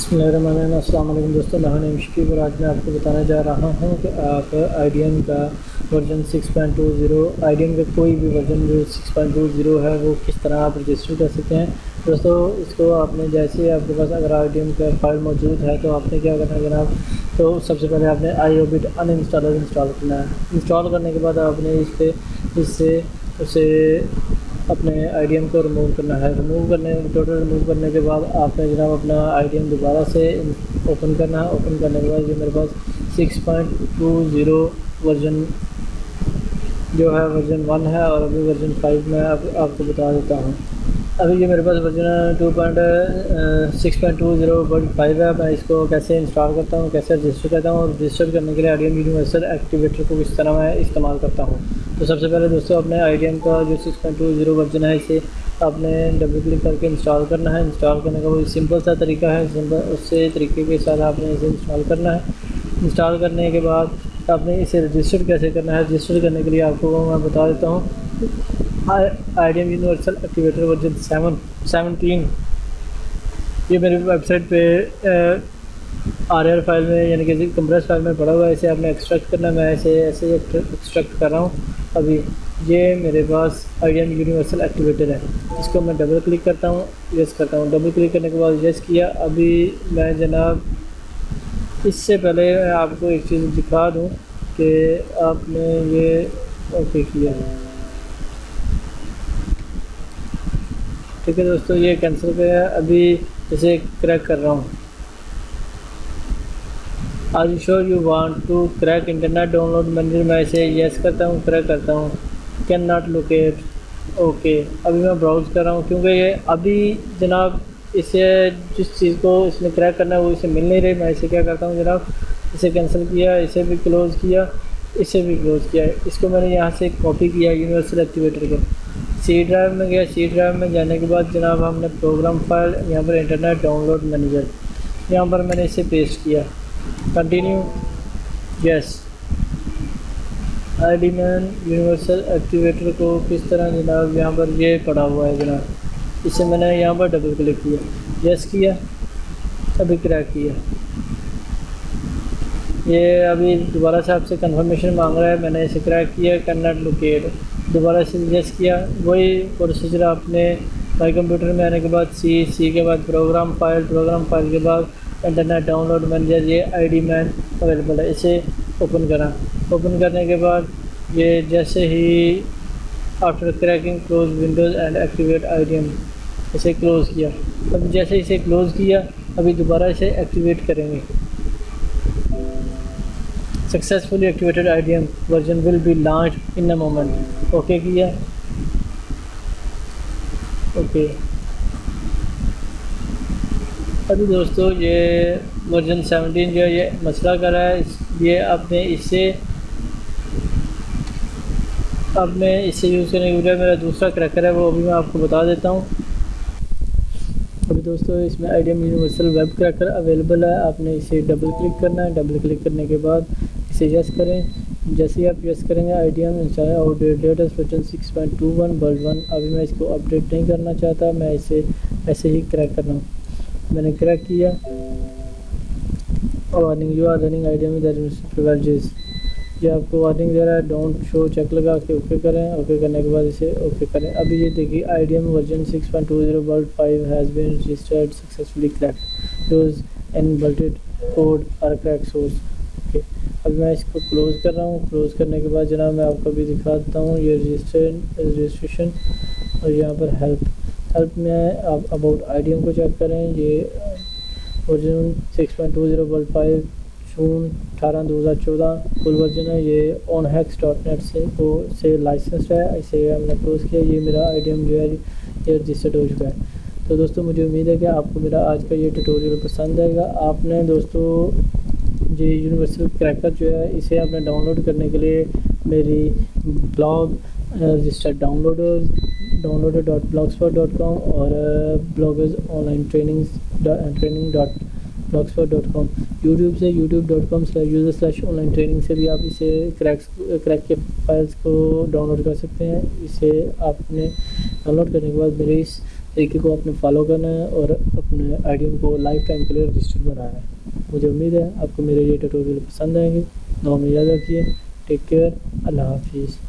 बिस्मिल्लाहिर्रहमानिर्रहीम। अस्सलाम वालेकुम दोस्तों, मैं हूं नईम शकीब और आज मैं आपको बताने जा रहा हूं कि आप आईडीएम का वर्जन 6.20 आईडीएम का कोई भी वर्जन जो 6.20 है वो किस तरह आप रजिस्टर कर सकते हैं। दोस्तों इसको आपने जैसे ही आपके पास अगर आईडीएम का फाइल मौजूद है तो आपने क्या करना है जनाब, तो सबसे पहले आपने आईओबिट अनइंस्टॉलर इंस्टॉल करना है। इंस्टॉल करने के बाद आपने इससे उसे अपने आईडीएम को रिमूव करना है। टोटल रिमूव करने के बाद आपने जनाब अपना आईडीएम दोबारा से ओपन करना है। ओपन करने के बाद जो मेरे पास 6.20 वर्जन जो है वर्जन 1 है और अभी वर्जन 5 में आपको बता देता हूँ। अभी ये मेरे पास वर्जन 6.20 वर्जन 5 है। मैं इसको कैसे इंस्टॉल करता हूँ, कैसे रजिस्टर करता हूँ और रजिस्टर करने के लिए आईडीएम यूनिवर्सल एक्टिवेटर को किस तरह मैं इस्तेमाल करता हूँ। तो सबसे पहले दोस्तों अपने आईडीएम का जो 6.20 वर्जन है इसे आपने डबल क्लिक करके इंस्टॉल करना है। इंस्टॉल करने का वो सिंपल सा तरीका है, उससे तरीके के साथ आपने इसे इंस्टॉल करना है। इंस्टॉल करने के बाद आपने इसे रजिस्टर कैसे करना है, रजिस्टर करने के लिए आपको मैं बता देता हूँ। आईडीएम यूनिवर्सल एक्टिवेटर वर्जन 17 ये मेरी वेबसाइट पे आरआर फाइल में यानी कि कंप्रेस फाइल में पड़ा हुआ है। इसे आपने एक्सट्रैक्ट करना है। मैं इसे ऐसे एक्सट्रैक्ट कर रहा हूँ। अभी ये मेरे पास आईडीएम यूनिवर्सल एक्टिवेटर है, इसको मैं डबल क्लिक करता हूँ, यस करता हूँ। डबल क्लिक करने के बाद यस किया। अभी मैं जनाब इससे पहले आपको एक चीज़ दिखा दूँ कि आपने ये ओके किया, ठीक है दोस्तों। ये कैंसिल किया। अभी इसे क्रैक कर रहा हूँ। Are you sure you want to crack internet download manager, मैं इसे यस करता हूँ, क्रैक करता हूँ। Can not locate, okay. अभी मैं ब्राउज़ कर रहा हूँ क्योंकि ये अभी जनाब इसे जिस चीज़ को इसने क्रैक करना है वो इसे मिल नहीं रही। मैं इसे क्या करता हूँ जनाब, इसे कैंसिल किया, इसे भी क्लोज़ किया, इसे भी क्लोज़ किया। इसको मैंने यहाँ से कॉपी किया यूनिवर्सल एक्टिवेटर को, सी ड्राइव में गया। सी ड्राइव में जाने के बाद जनाब हमने प्रोग्राम फाइल यहाँ पर इंटरनेट डाउनलोड मैनेजर यहाँ पर मैंने इसे पेस्ट किया। Continue, yes. IDM universal activator को किस तरह जनाब यहाँ पर ये पड़ा हुआ है जनाब, इसे मैंने यहाँ पर डबल क्लिक किया, यस किया, अभी क्रैक किया। ये अभी दोबारा से आपसे कंफर्मेशन मांग रहा है। मैंने इसे क्रैक किया, कैन नॉट लोकेट, दोबारा से यस किया। वही प्रोसीजर आपने माई कंप्यूटर में आने के बाद सी के बाद प्रोग्राम फाइल के बाद इंटरनेट डाउनलोड मैनेजर, ये आईडीएम अवेलेबल है, इसे ओपन करा। ओपन करने के बाद ये जैसे ही after cracking close windows and activate IDM, इसे क्लोज़ किया। अब जैसे इसे क्लोज़ किया अभी दोबारा इसे एक्टिवेट करेंगे। Successfully activated IDM version will be launched in a moment, okay किया, ओके। अभी दोस्तों ये वर्जन 17 जो है ये मसला कर रहा है। ये आपने इसे यूज़ करने के बजाय मेरा दूसरा क्रैकर है, वो अभी मैं आपको बता देता हूँ। अभी दोस्तों इसमें IDM universal web cracker available है। आपने इसे डबल क्लिक करना है। डबल क्लिक करने के बाद इसे यस करें। जैसे ही आप यस करेंगे IDM install outdated version 6.21 version 1। अभी मैं इसको अपडेट नहीं करना चाहता, मैं इसे ऐसे ही क्रैक कर रहा हूँ। मैंने क्रैक किया। Warning, you are running IDM privileges, ये आपको वार्निंग दे रहा है। डोंट शो चेक लगा के ओके करें। ओके करने के बाद इसे ओके करें। अभी ये देखिए IDM version 6.20 world 5 has been registered successfully crack use inbuilt code और क्रैक सोर्स, ओके। अभी मैं इसको क्लोज़ कर रहा हूँ। क्लोज़ करने के बाद जनाब मैं आपको भी दिखा देता हूँ ये रजिस्ट्रेशन और यहाँ पर हेल्प में आप अबाउट आईडीएम को चेक करें। ये वर्जन 6.20 वर्ल्ड 5 जून 18 2014 फुल वर्जन है। ये onhex.net से लाइसेंस है। इसे हमने क्लोज़ किया। ये मेरा आईडीएम जो है ये रजिस्टर्ड हो चुका है। तो दोस्तों मुझे उम्मीद है कि आपको मेरा आज का ये ट्यूटोरियल पसंद आएगा। आपने दोस्तों ये यूनिवर्सल क्रैकर जो है इसे आपने डाउनलोड करने के लिए मेरी ब्लॉग रजिस्टर्ड downloader.blogspot.com और ब्लॉगर्स ऑनलाइन training.blogspot.com, यूट्यूब से youtube.com/user/online training से भी आप इसे क्रैक के फाइल्स को डाउनलोड कर सकते हैं। इसे आपने डाउनलोड करने के बाद मेरे इस तरीके को आपने फॉलो करना है और अपने आईडियम को लाइफ टाइम के लिए रजिस्टर्ड बनाना है। मुझे उम्मीद है आपको मेरे ये ट्यूटोरियल पसंद आएंगे। दुआ में याद रखिए। Take care. अल्लाह हाफिज़।